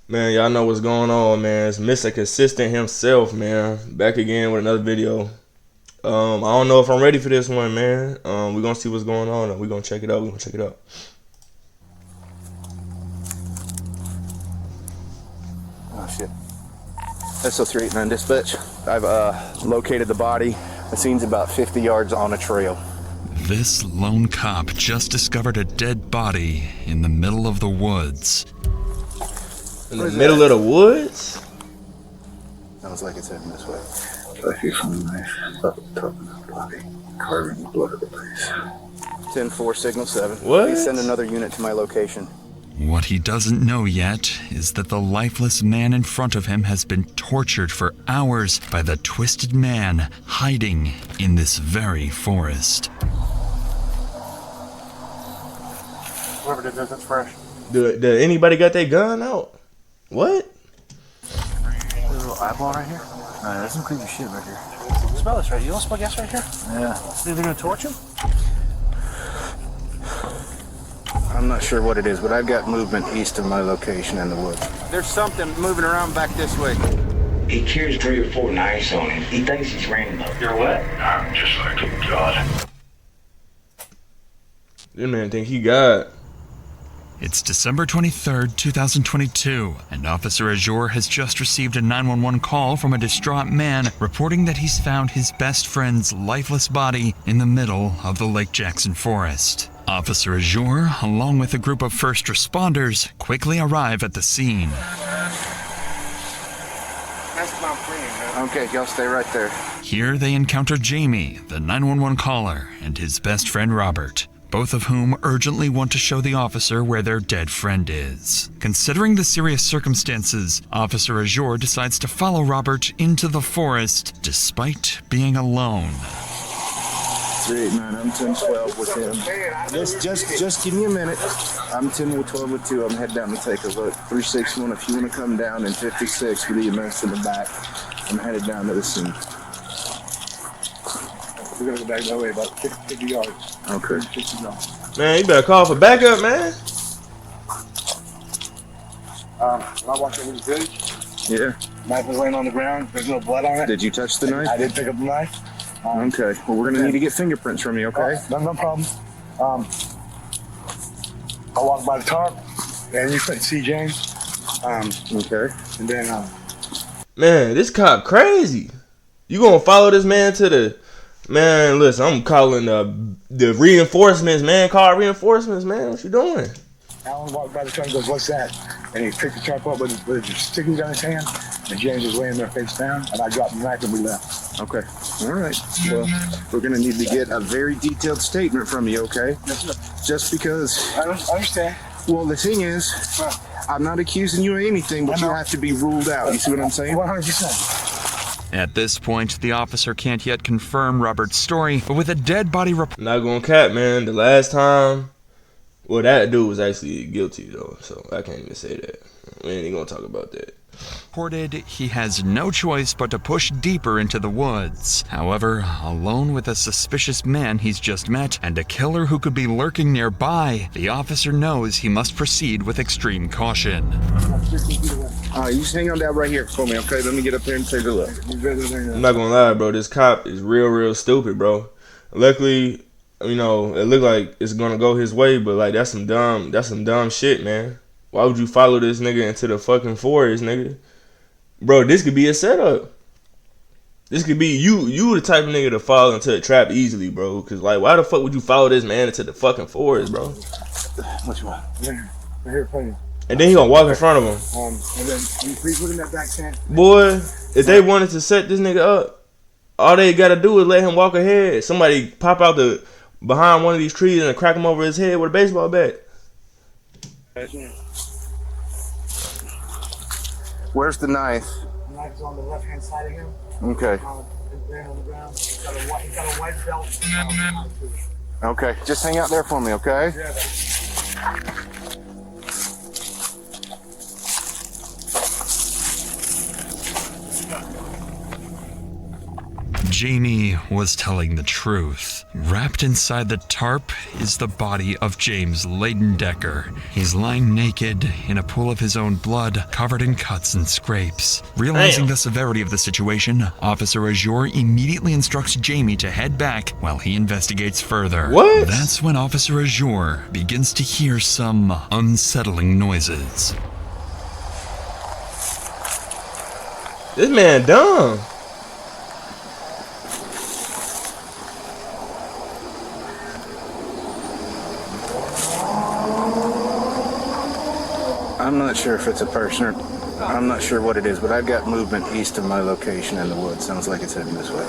Man, y'all know what's going on, man. It's Mr. Consistent himself, man. Back again with another video. I don't know if I'm ready for this one, man. We're gonna see what's going on and we're gonna check it out. Oh shit. SO389 dispatch. I've located the body. The scene's about 50 yards on a trail. This lone cop just discovered a dead body in the middle of the woods. In the middle of the woods? Sounds like it's heading this way. 5 feet from the knife, up top of the body, carving the blood of the place. 10-4, signal 7. What? Please send another unit to my location. What he doesn't know yet is that the lifeless man in front of him has been tortured for hours by the twisted man hiding in this very forest. Whoever did this, that's fresh. Did anybody got their gun out? What? There's a little eyeball right here. There's some creepy shit right here. Smell this right here. You don't smell gas right here? Yeah. Think they're gonna torch him? I'm not sure what it is, but I've got movement east of my location in the woods. There's something moving around back this way. He carries 3 or 4 knives on him. He thinks he's random. You're what? I'm just like a god. This man think he got. It's December 23rd, 2022, and Officer Azure has just received a 911 call from a distraught man reporting that he's found his best friend's lifeless body in the middle of the Lake Jackson forest. Officer Azure, along with a group of first responders, quickly arrive at the scene. That's my friend, man. Okay, y'all stay right there. Here they encounter Jamie, the 911 caller, and his best friend Robert, both of whom urgently want to show the officer where their dead friend is. Considering the serious circumstances, Officer Azure decides to follow Robert into the forest despite being alone. 389, I'm 10-12 with him. Just give me a minute. I'm 10-12 with 2. I'm heading down to take a look. 361, if you want to come down, and 56 with the EMS in the back. I'm headed down to the scene. We're gonna go back that way about 50 yards. Okay. 50 yards. Man, you better call for backup, man. When I walked over the village, Yeah. knife was laying on the ground. There's no blood on it. Did you touch the I knife? did pick up the knife. Okay. Well, we're gonna need to get fingerprints from you, okay? No problem. I walked by the tarp, and you couldn't see James. Okay. And then Man, this cop crazy. You gonna follow this man to the... Man, listen, I'm calling the reinforcements, man. Call reinforcements, man. What you doing? Alan walked by the truck and goes, "What's that?" And he picked the truck up with his sticky gun in his hand, and James was laying there face down, and I dropped the knife and we left. Okay. All right. Well, we're gonna need to get a very detailed statement from you, okay? Just because. I understand. Well, the thing is, I'm not accusing you of anything, but you have to be ruled out. You see what I'm saying? 100%. At this point, the officer can't yet confirm Robert's story, but with a dead body Not gonna cap, man. The last time... Well, that dude was actually guilty, though, so I can't even say that. We ain't even gonna talk about that. reported, he has no choice but to push deeper into the woods. However, alone with a suspicious man he's just met and a killer who could be lurking nearby, the officer knows he must proceed with extreme caution. You just hang on down right here for me, okay? Let me get up there and take a look. I'm not gonna lie, bro. This cop is real stupid, bro. Luckily, you know, it looked like it's gonna go his way, but like that's some dumb shit, man. Why would you follow this nigga into the fucking forest, nigga? Bro, this could be a setup. This could be you the type of nigga to fall into a trap easily, bro. Cause like, why the fuck would you follow this man into the fucking forest, bro? What you want? Right here, plenty. And then he gonna walk in front of him. And then you please look in that back tent. Boy, if they wanted to set this nigga up, all they gotta do is let him walk ahead. Somebody pop out behind one of these trees and crack him over his head with a baseball bat. Where's the knife? The knife's on the left hand side of him. Okay. Laying on the ground. He's got a white belt. Okay. Just hang out there for me, okay? Yeah. Jamie was telling the truth. Wrapped inside the tarp is the body of James Leyendecker. He's lying naked in a pool of his own blood, covered in cuts and scrapes. Realizing the severity of the situation, Officer Azure immediately instructs Jamie to head back while he investigates further. What? That's when Officer Azure begins to hear some unsettling noises. This man dumb. I'm not sure if it's a person or I'm not sure what it is, but I've got movement east of my location in the woods. Sounds like it's heading this way.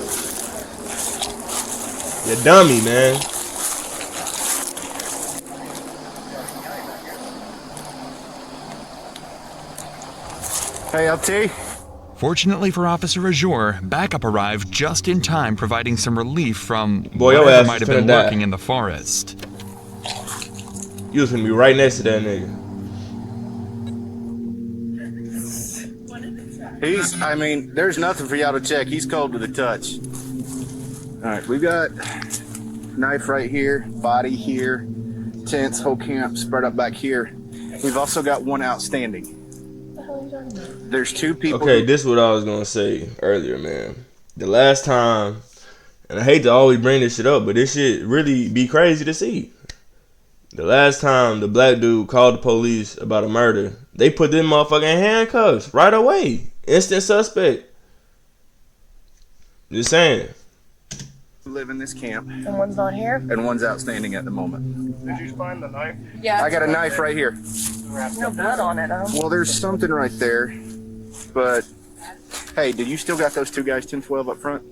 You dummy, man. Hey, LT. Fortunately for Officer Azure, backup arrived just in time, providing some relief from Boy, your whatever ass might is have been finna die. lurking in the forest. You was gonna be right next to that nigga. There's nothing for y'all to check. He's cold to the touch. All right, we've got knife right here, body here, tents, whole camp spread up back here. We've also got one outstanding. There's two people. Okay, this is what I was gonna say earlier, man. The last time, and I hate to always bring this shit up, but this shit really be crazy to see. The last time the black dude called the police about a murder, they put them motherfucking in handcuffs right away. Instant suspect. Just saying. Live in this camp, And one's not here? and one's outstanding at the moment. Did you find the knife? Yeah. I got a knife right here. No blood on it, Well, there's something right there, but hey, did you still got those two guys 10-12 up front?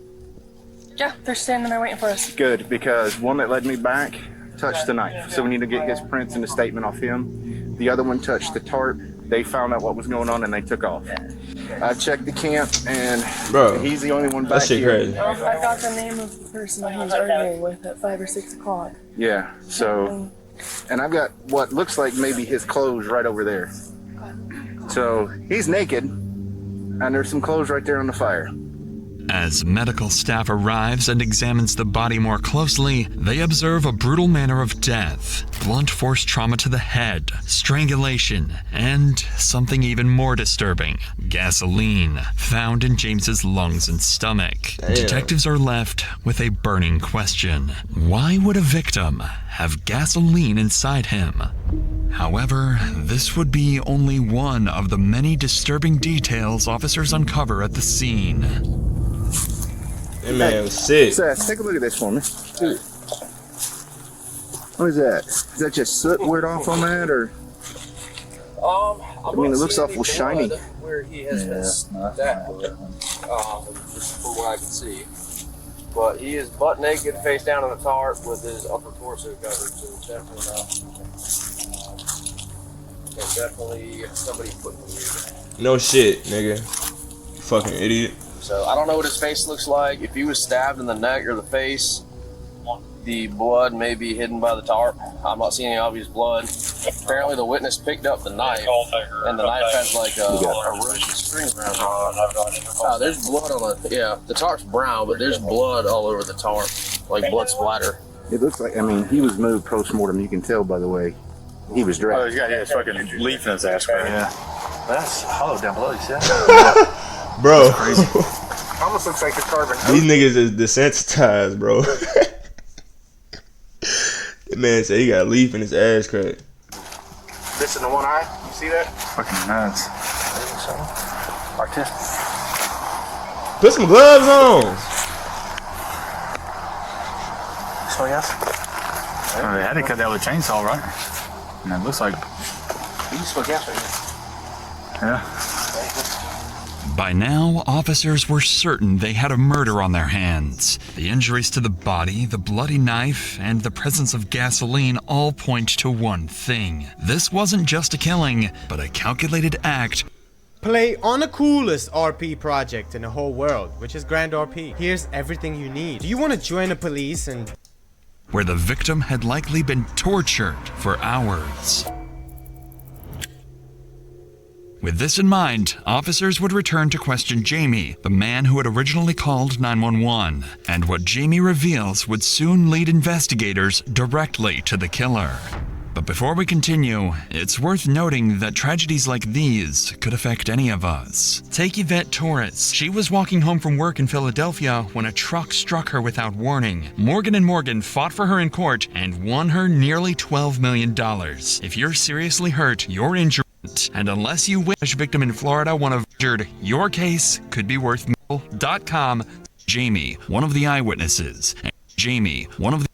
Yeah, they're standing there waiting for us. Good, because one that led me back touched the knife, so we need to get his prints and a statement off him. The other one touched the tarp. They found out what was going on and they took off. I checked the camp, and Bro, he's the only one back that shit here. crazy. I got the name of the person that he was arguing with at 5 or 6 o'clock. Yeah, so, and I've got what looks like maybe his clothes right over there. So he's naked, and there's some clothes right there on the fire. As medical staff arrives and examines the body more closely, they observe a brutal manner of death, blunt force trauma to the head, strangulation, and something even more disturbing, gasoline, found in James's lungs and stomach. Damn. Detectives are left with a burning question. Why would a victim have gasoline inside him? However, this would be only one of the many disturbing details officers uncover at the scene. That man was sick. Seth, take a look at this for me. What is that? Is that just soot weared off on that, or? I mean, it looks awful shiny. Where he has been stabbed, from what I can see. But he is butt naked, face down on the tarp with his upper torso covered, so definitely not. And definitely somebody put him here. No shit, nigga. You fucking idiot. So I don't know what his face looks like. If he was stabbed in the neck or the face, the blood may be hidden by the tarp. I'm not seeing any obvious blood. Apparently the witness picked up the knife, and the knife has like a rope string around it. There's blood on the, the tarp's brown, but there's blood all over the tarp, like blood splatter. It looks like, he was moved post-mortem. You can tell by the way he was dressed. Oh, he's got his fucking leaf in his ass crack. Yeah. That's hollow down below, you see that? Bro, Almost looks like the carbon. these niggas is desensitized, bro. That man said he got a leaf in his ass crack. This in the one eye. You see that? Fucking nuts. Artistic. Put some gloves on. So yes. Oh, they had to cut that with a chainsaw, right? And it looks like. You spoke after. Yeah. By now, officers were certain they had a murder on their hands. The injuries to the body, the bloody knife, and the presence of gasoline all point to one thing. This wasn't just a killing, but a calculated act. Play on the coolest RP project in the whole world, which is Grand RP. Here's everything you need. Do you want to join the police and... Where the victim had likely been tortured for hours. With this in mind, officers would return to question Jamie, the man who had originally called 911, and what Jamie reveals would soon lead investigators directly to the killer. But before we continue, it's worth noting that tragedies like these could affect any of us. Take Yvette Torres. She was walking home from work in Philadelphia when a truck struck her without warning. Morgan & Morgan fought for her in court and won her nearly $12 million. If you're seriously hurt, you're injured, and unless you wish a victim in Florida one of injured, your case could be worth .com. Jamie, one of the eyewitnesses, and Jamie, one of the...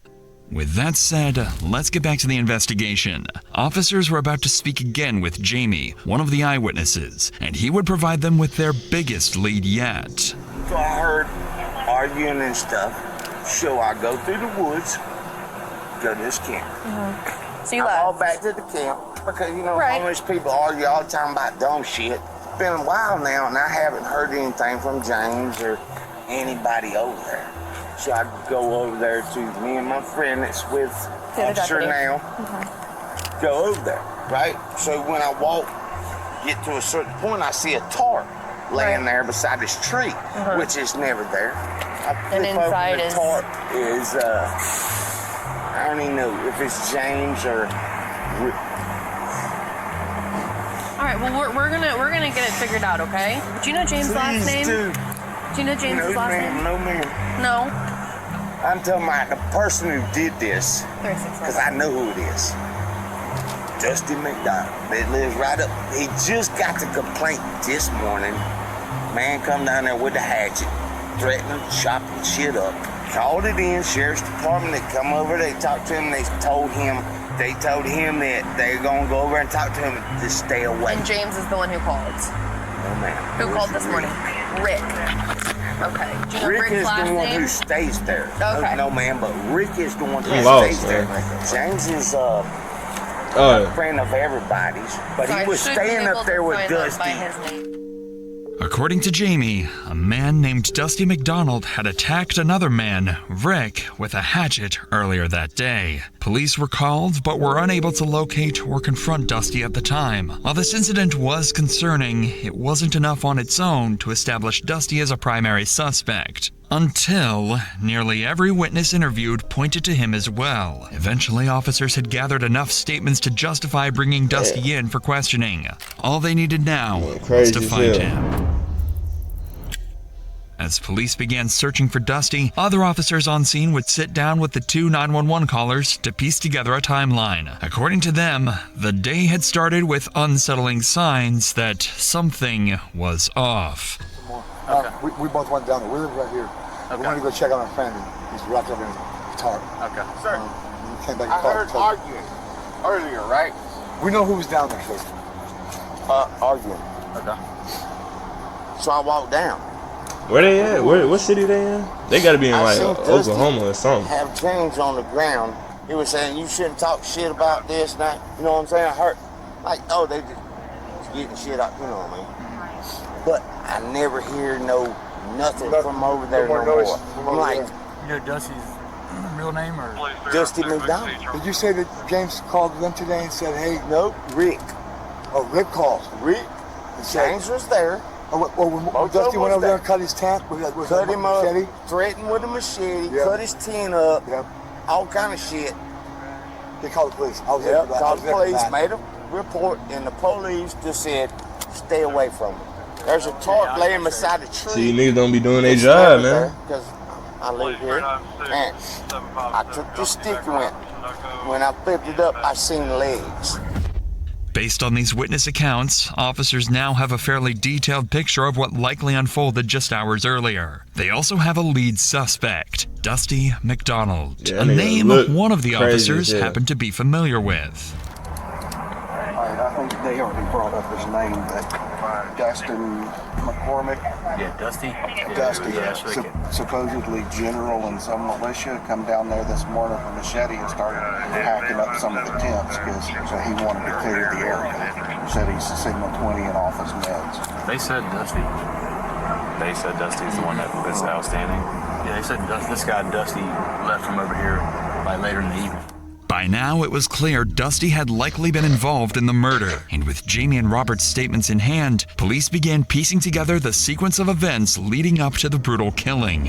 With that said, let's get back to the investigation. Officers were about to speak again with Jamie, one of the eyewitnesses, and he would provide them with their biggest lead yet. So I heard arguing and stuff, so I go through the woods, go to this camp. So you I left. walk back to the camp because, you know, homeless people argue all the time about dumb shit. It's been a while now, and I haven't heard anything from James or anybody over there. So I go over there to me and my friend that's with Officer now. Go over there, right? So when I walk, get to a certain point, I see a tarp laying there beside this tree, which is never there. And inside the tarp is, I don't even know if it's James or... All right. Well, we're gonna get it figured out, okay? Do you know James' last name? Do you know James' last name? No, ma'am. No. I'm talking about the person who did this, because I know who it is. Dusty McDonald. That lives right up. He just got the complaint this morning. Man come down there with a hatchet, threatening, chopping shit up. Called it in, sheriff's department. They come over, they talked to him, they told him that they're gonna go over and talk to him to stay away. And James is the one who called. No, ma'am. Who called this morning? Rick. Okay. Do you know Rick Rick's is last the one name? who stays there. Okay. No, ma'am, but Rick is the one who I'm lost, stays there. man. James is a friend of everybody's, but So he I was should be staying able up to there with find out by Dusty. his name. According to Jamie, a man named Dusty McDonald had attacked another man, Rick, with a hatchet earlier that day. Police were called but were unable to locate or confront Dusty at the time. While this incident was concerning, it wasn't enough on its own to establish Dusty as a primary suspect. Until nearly every witness interviewed pointed to him as well. Eventually, officers had gathered enough statements to justify bringing Dusty in for questioning. All they needed now was to find him. As police began searching for Dusty, other officers on scene would sit down with the two 911 callers to piece together a timeline. According to them, the day had started with unsettling signs that something was off. We both went down there. We live right here. We wanted to go check on our family. He's wrapped up in a tarp. Okay. Sir, We came back and I called. heard arguing earlier, right? We know who was down there, sir. Arguing. Okay. So I walked down. Where they at? What city they in? They gotta be in I like seen Dusty Oklahoma or something. have James on the ground. He was saying, you shouldn't talk shit about this, that. You know what I'm saying? I heard, like, oh, they just getting shit out, you know what I mean? But I never hear nothing from over there no more. I'm like, You know Dusty's real name or? Dusty McDonald. Did you say that James called them today and said, hey? Nope, Rick. Oh, Rick called. Rick. And said, James was there. when Dusty went over there and cut his tap with Cut him up, machete? threatened with a machete, Yep. cut his tin up, Yep. all kind of shit. They called the police. I was there Yep, for that. I called was the there for police, that. made a report, and the police just said, stay away from him. There's a tarp laying beside a tree. See, niggas don't be doing their job, man. Because I live here, and I took the stick and went. When I flipped it up, I seen legs. Based on these witness accounts, officers now have a fairly detailed picture of what likely unfolded just hours earlier. They also have a lead suspect, Dusty McDonald, Yeah, a nigga name look one of the crazy officers as hell. happened to be familiar with. I think they already brought up his name, but Dustin McCormick. Yeah, Dusty. Dusty, Yeah, so supposedly general and some militia come down there this morning with a machete and started hacking up some of the tents because he wanted to clear the area. Said he's signal 20 and off his meds. They said Dusty. They said Dusty's the one that's outstanding. Yeah, they said this guy Dusty left from over here like later in the evening. By By now, it was clear Dusty had likely been involved in the murder, and with Jamie and Robert's statements in hand, police began piecing together the sequence of events leading up to the brutal killing.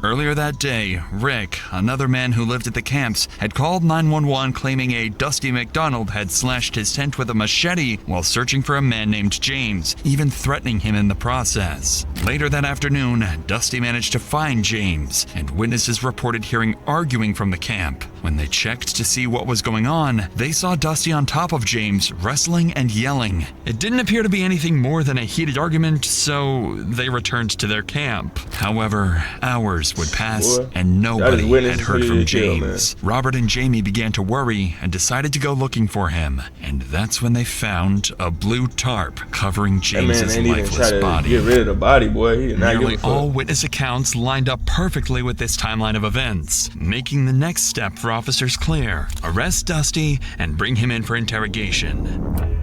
Earlier that day, Rick, another man who lived at the camps, had called 911 claiming a Dusty McDonald had slashed his tent with a machete while searching for a man named James, even threatening him in the process. Later that afternoon, Dusty managed to find James, and witnesses reported hearing arguing from the camp. When they checked to see what was going on, they saw Dusty on top of James, wrestling and yelling. It didn't appear to be anything more than a heated argument, so they returned to their camp. However, hours would pass, and nobody had heard from James. Robert and Jamie began to worry and decided to go looking for him, and that's when they found a blue tarp covering James's lifeless body. Get rid of the body, boy. He did not Nearly give a fuck. all witness accounts lined up perfectly with this timeline of events, making the next step for officers clear: arrest Dusty and bring him in for interrogation.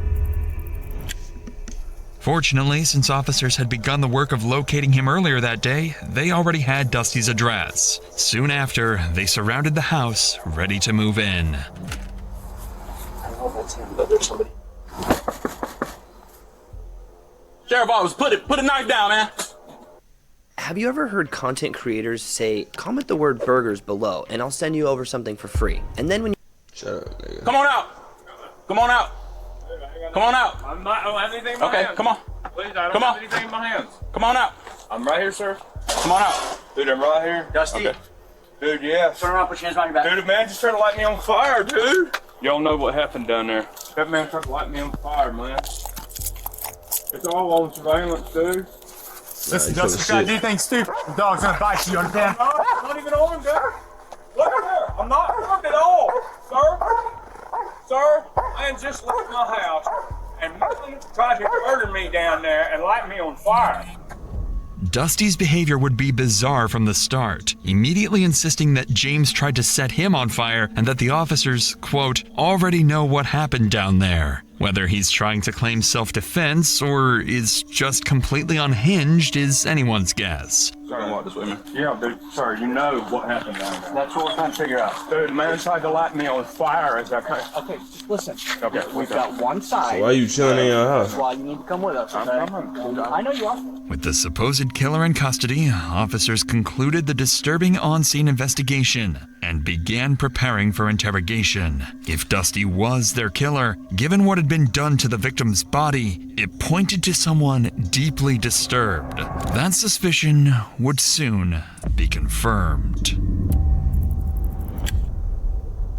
Fortunately, since officers had begun the work of locating him earlier that day, they already had Dusty's address. Soon after, they surrounded the house, ready to move in. I don't know if that's him, but there's somebody. Sheriff Office, put a knife down, man. Have you ever heard content creators say, comment the word burgers below and I'll send you over something for free? And then when you... Shut up, nigga. Come on out. Come on out. Come on out. I don't have anything in my Okay, hands. come on. Please, I don't Come have on. anything in my hands. Come on out. I'm right here, sir. Come on out. Dude, I'm right here. Dusty. Okay. Dude, yeah. Turn around, put your hands behind your back. Dude, the man just tried to light me on fire, dude. Y'all know what happened down there. That man tried to light me on fire, man. It's all on surveillance, dude. Listen, Dusty, if you gotta do things stupid, the dog's gonna bite you, you understand? I'm not even armed, dude. Look at there. I'm not armed at all, sir. Sir, man just left my house and tried to murder me down there and light me on fire. Dusty's behavior would be bizarre from the start, immediately insisting that James tried to set him on fire and that the officers, quote, already know what happened down there. Whether he's trying to claim self-defense or is just completely unhinged is anyone's guess. Sorry, walk this with me. Yeah, dude, sir, you know what happened down there. That's what we're trying to figure out. Dude, the man tried to light me on fire as I came. Okay, just listen. Okay, We've got one side. So why you chilling in your house? That's why you need to come with us, okay? I'm coming. I know you are. With the supposed killer in custody, officers concluded the disturbing on-scene investigation and began preparing for interrogation. If Dusty was their killer, given what had been done to the victim's body, it pointed to someone deeply disturbed. That suspicion would soon be confirmed.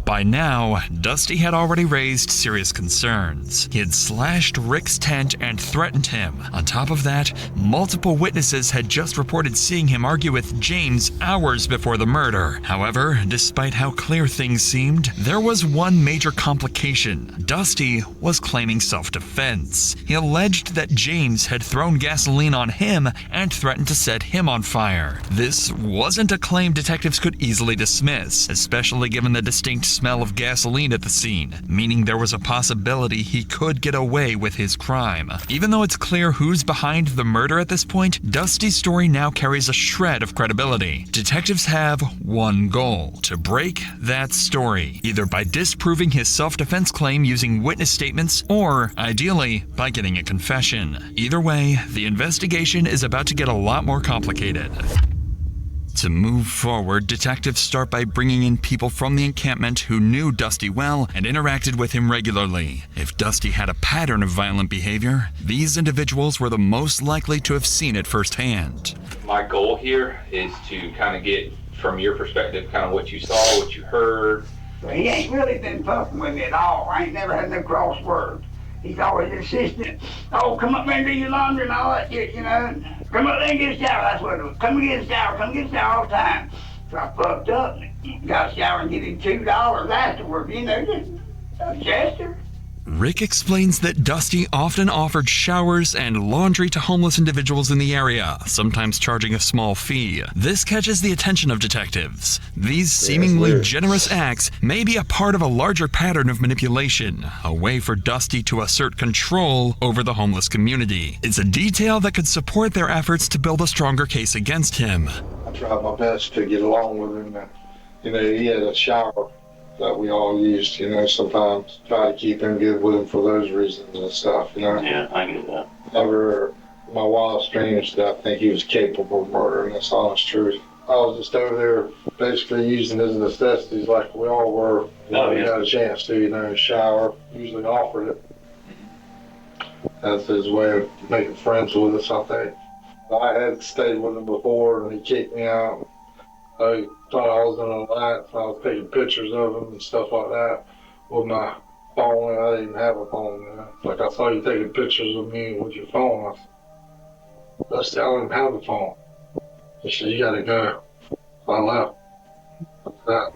By now, Dusty had already raised serious concerns. He had slashed Rick's tent and threatened him. On top of that, multiple witnesses had just reported seeing him argue with James hours before the murder. However, despite how clear things seemed, there was one major complication. Dusty was claiming self-defense. He alleged that James had thrown gasoline on him and threatened to set him on fire. This wasn't a claim detectives could easily dismiss, especially given the distinct smell of gasoline at the scene, meaning there was a possibility he could get away with his crime. Even though it's clear who's behind the murder at this point, Dusty's story now carries a shred of credibility. Detectives have one goal: to break that story, either by disproving his self-defense claim using witness statements, or, ideally, by getting a confession. Either way, the investigation is about to get a lot more complicated. To move forward, detectives start by bringing in people from the encampment who knew Dusty well and interacted with him regularly. If Dusty had a pattern of violent behavior, these individuals were the most likely to have seen it firsthand. My goal here is to kind of get, from your perspective, kind of what you saw, what you heard. He ain't really been fucking with me at all. I ain't never had no cross words. He's always insistent, oh, come up there and do your laundry and all that shit, you know. Come up there and get a shower, that's what it was. Come and get a shower, come get a shower all the time. So I fucked up and got a shower and give him $2 afterwards, you know, just a gesture. Rick explains that Dusty often offered showers and laundry to homeless individuals in the area, sometimes charging a small fee. This catches the attention of detectives. These seemingly generous acts may be a part of a larger pattern of manipulation, a way for Dusty to assert control over the homeless community. It's a detail that could support their efforts to build a stronger case against him. I tried my best to get along with him. And, you know, he had a shower that we all used, you know, sometimes try to keep in good with him for those reasons and stuff, you know. Yeah, I get that. Never, my wildest dreams did I think he was capable of murdering. That's the honest truth. I was just over there basically using his necessities like we all were when we had a chance to, you know, shower, usually offered it. That's his way of making friends with us, I think. I had stayed with him before and he kicked me out. I thought I was in an alliance and I was taking pictures of him and stuff like that with my phone. I didn't even have a phone, man. Like, I saw you taking pictures of me with your phone. I said, I don't even have a phone. He said, you gotta go. So I left. That's that.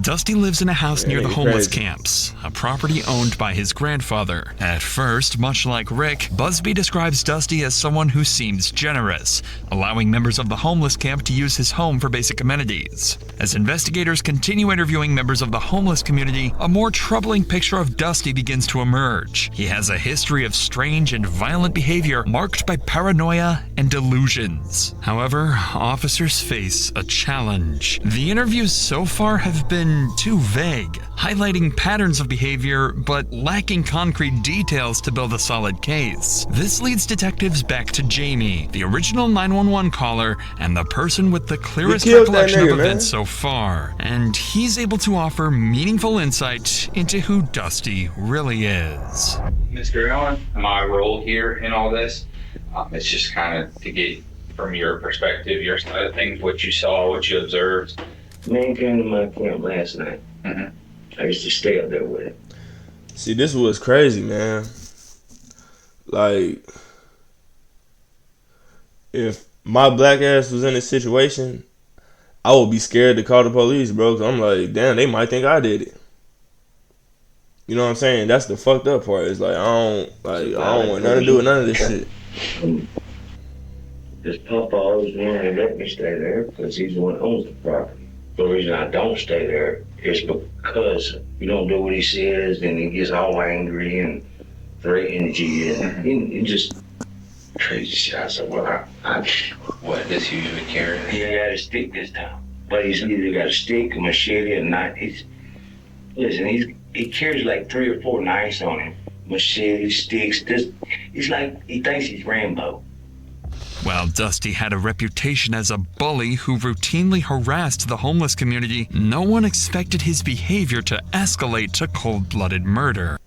Dusty lives in a house near the homeless crazy. camps, a property owned by his grandfather. At first, much like Rick, Busby describes Dusty as someone who seems generous, allowing members of the homeless camp to use his home for basic amenities. As investigators continue interviewing members of the homeless community, a more troubling picture of Dusty begins to emerge. He has a history of strange and violent behavior marked by paranoia and delusions. However, officers face a challenge. The interviews so far have been too vague, highlighting patterns of behavior but lacking concrete details to build a solid case. This leads detectives back to Jamie, the original 911 caller and the person with the clearest recollection of events so far, and he's able to offer meaningful insight into who Dusty really is. Mr. Allen, my role here in all this, it's just kind of to get from your perspective, your side of things, what you saw, what you observed. Man came to my camp last night. I used to stay up there with him. See, this was crazy, man. Like, if my black ass was in this situation, I would be scared to call the police, bro. Cause I'm like, damn, they might think I did it. You know what I'm saying? That's the fucked up part. It's like I don't want nothing to do with none of this shit. This Papa always wanted to let me stay there because he's the one who owns the property. The reason I don't stay there is because you don't do what he says, and he gets all angry and threatens you, and he just crazy shit. I said, well, What does he usually carry? He ain't got a stick this time, but he's either got a stick, a machete, or knife. He carries like 3 or 4 knives on him, machete, sticks. He's like he thinks he's Rambo. While Dusty had a reputation as a bully who routinely harassed the homeless community, no one expected his behavior to escalate to cold-blooded murder.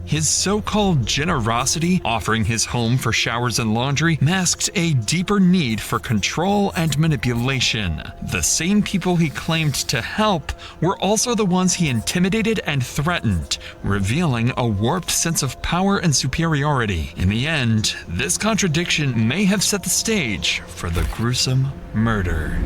His so-called generosity, offering his home for showers and laundry, masked a deeper need for control and manipulation. The same people he claimed to help were also the ones he intimidated and threatened, revealing a warped sense of power and superiority. In the end, this contradiction may have set the stage for the gruesome murder.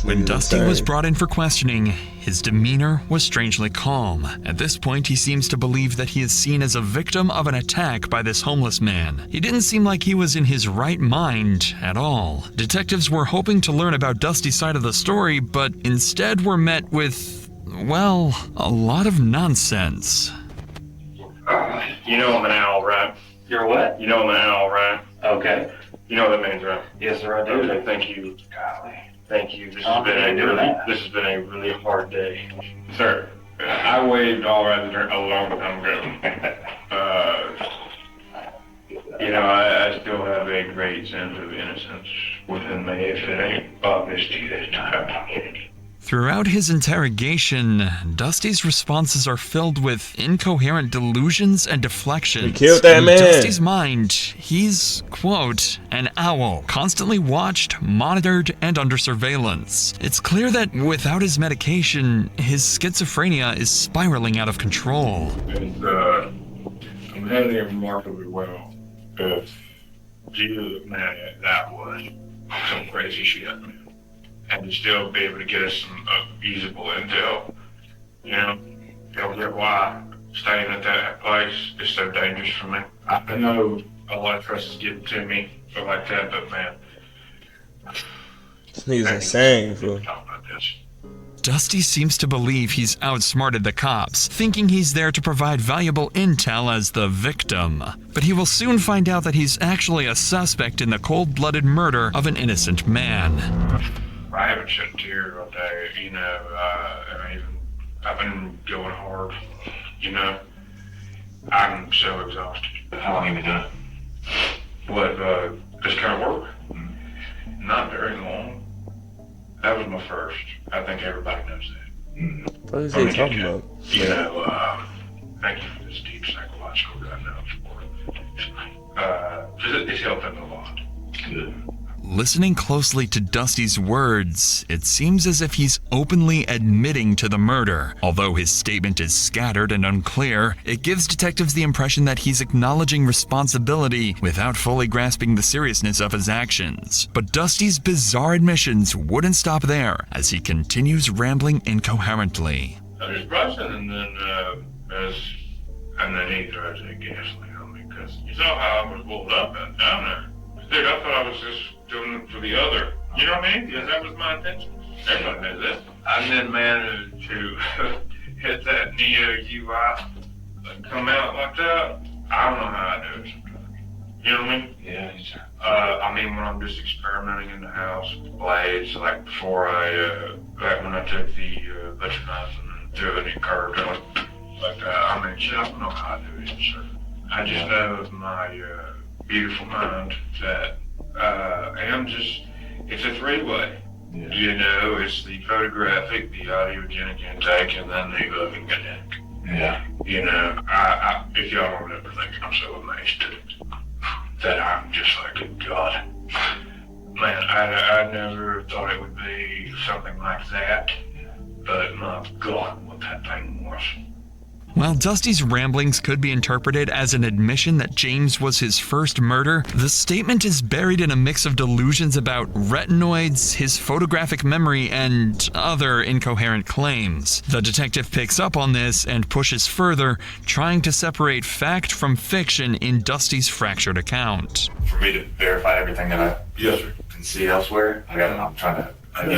When Dusty was brought in for questioning, his demeanor was strangely calm. At this point, he seems to believe that he is seen as a victim of an attack by this homeless man. He didn't seem like he was in his right mind at all. Detectives were hoping to learn about Dusty's side of the story, but instead were met with, well, a lot of nonsense. You know I'm an owl, right? You're what? You know I'm an owl, right? Okay. You know what that means, right? Yes, sir, I do. Okay, thank you. Golly. Thank you. This Oh, has been a really hard day. Sir, I waved all right a long time ago. I still have a great sense of innocence within me, if it ain't obvious to you this time. Throughout his interrogation, Dusty's responses are filled with incoherent delusions and deflections. He killed that man. In Dusty's mind, he's, quote, an owl, constantly watched, monitored, and under surveillance. It's clear that without his medication, his schizophrenia is spiraling out of control. And I'm handling it remarkably well. Jesus, man, that was some crazy shit, man. And to still be able to get us some usable intel, you'll get why staying at that place is so dangerous for me. I know a lot of trust is getting to me or like that, but man, this nigga's insane, bro. Dusty seems to believe he's outsmarted the cops, thinking he's there to provide valuable intel as the victim. But he will soon find out that he's actually a suspect in the cold-blooded murder of an innocent man. I haven't shed a tear all day, you know, I've been going hard, you know. I'm so exhausted. How long have you been doing it? What, this kind of work? Not very long. That was my first. I think everybody knows that. What is he talking about? You know, thank you for this deep psychological diagnosis. It's helping a lot. Good. Listening closely to Dusty's words, it seems as if he's openly admitting to the murder. Although his statement is scattered and unclear, it gives detectives the impression that he's acknowledging responsibility without fully grasping the seriousness of his actions. But Dusty's bizarre admissions wouldn't stop there, as he continues rambling incoherently. I was brushing and then he throws that gasoline on me because you saw how I was rolled up and down there. Dude, I thought I was just doing it for the other. You know what I mean? Because that was my intention. Everybody knows that. I then managed to hit that Neo UI and come out like that. I don't know how I do it sometimes. You know what I mean? Yeah. I mean, when I'm just experimenting in the house with blades, like before back when I took the butcher knife and threw it in curved like that. I mean, shit, I don't know how I do it, sir. I just know with my beautiful mind that it's a three-way. Yeah. You know, it's the photographic, the audiogenic intake, and then the loving intake. Yeah. You know, if y'all don't ever think I'm so amazed that I'm just like, God. Man, I never thought it would be something like that, but my God, what that thing was. While Dusty's ramblings could be interpreted as an admission that James was his first murder, the statement is buried in a mix of delusions about retinoids, his photographic memory, and other incoherent claims. The detective picks up on this and pushes further, trying to separate fact from fiction in Dusty's fractured account. For me to verify everything that I can see elsewhere, I'm trying to. I know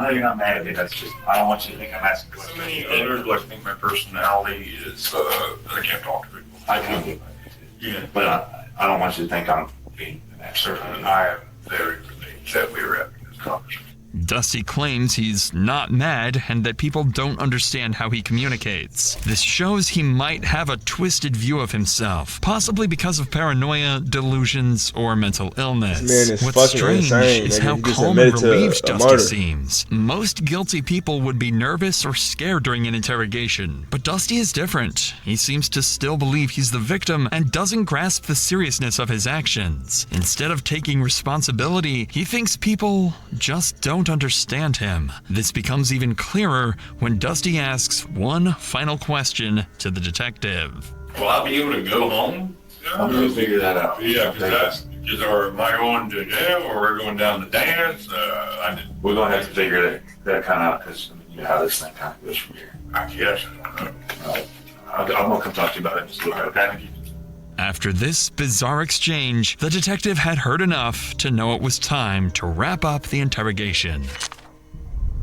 you're not mad at me. That's just, I don't want you to think I'm asking questions. Others like think my personality is, I can't talk to people. I can. Yeah. But I don't want you to think I'm being an expert. I am very relieved that we were having this conversation. Dusty claims he's not mad and that people don't understand how he communicates. This shows he might have a twisted view of himself, possibly because of paranoia, delusions, or mental illness. This man is What's fucking strange insane, is nigga. how He just calm and admitted to relieved a Dusty murder. seems. Most guilty people would be nervous or scared during an interrogation, but Dusty is different. He seems to still believe he's the victim and doesn't grasp the seriousness of his actions. Instead of taking responsibility, he thinks people just don't understand him. This becomes even clearer when Dusty asks one final question to the detective. Will I be able to go home? I'm going to figure that out. Yeah, because am I going to jail or we're going down to dance? We're going to have to figure that kind of out because you know how this thing kind of goes from here. I guess. I'm going to come talk to you about it. Just look at it. After this bizarre exchange, the detective had heard enough to know it was time to wrap up the interrogation.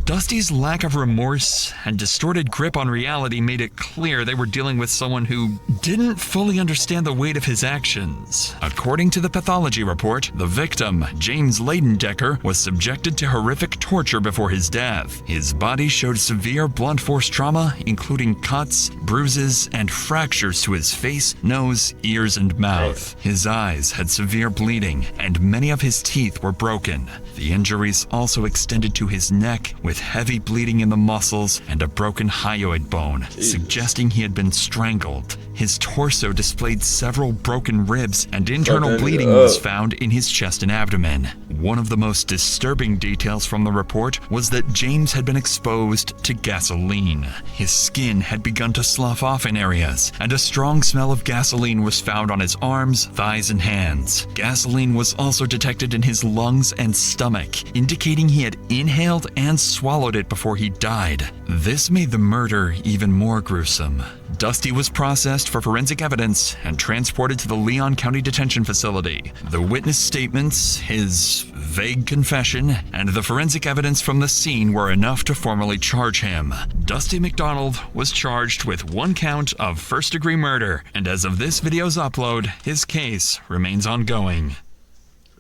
Dusty's lack of remorse and distorted grip on reality made it clear they were dealing with someone who didn't fully understand the weight of his actions. According to the pathology report, the victim, James Leidendecker, was subjected to horrific torture before his death. His body showed severe blunt force trauma, including cuts, bruises, and fractures to his face, nose, ears, and mouth. His eyes had severe bleeding, and many of his teeth were broken. The injuries also extended to his neck, with heavy bleeding in the muscles and a broken hyoid bone, suggesting he had been strangled. His torso displayed several broken ribs, and internal bleeding was found in his chest and abdomen. One of the most disturbing details from the report was that James had been exposed to gasoline. His skin had begun to slough off in areas, and a strong smell of gasoline was found on his arms, thighs, and hands. Gasoline was also detected in his lungs and stomach, indicating he had inhaled and swallowed it before he died. This made the murder even more gruesome. Dusty was processed for forensic evidence and transported to the Leon County Detention Facility. The witness statements, his vague confession, and the forensic evidence from the scene were enough to formally charge him. Dusty McDonald was charged with 1 count of first-degree murder, and as of this video's upload, his case remains ongoing.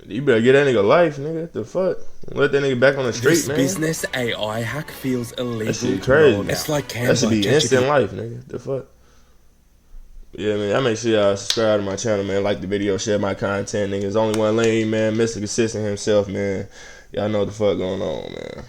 You better get that nigga life, nigga. What the fuck? Let that nigga back on the street, This man. business AI hack feels illegal. That shit crazy. It's like that should be instant life, nigga. The fuck? Yeah, man. I make sure y'all subscribe to my channel, man. Like the video, share my content, nigga. There's only one lane, man. Mr. Consistent himself, man. Y'all know what the fuck going on, man.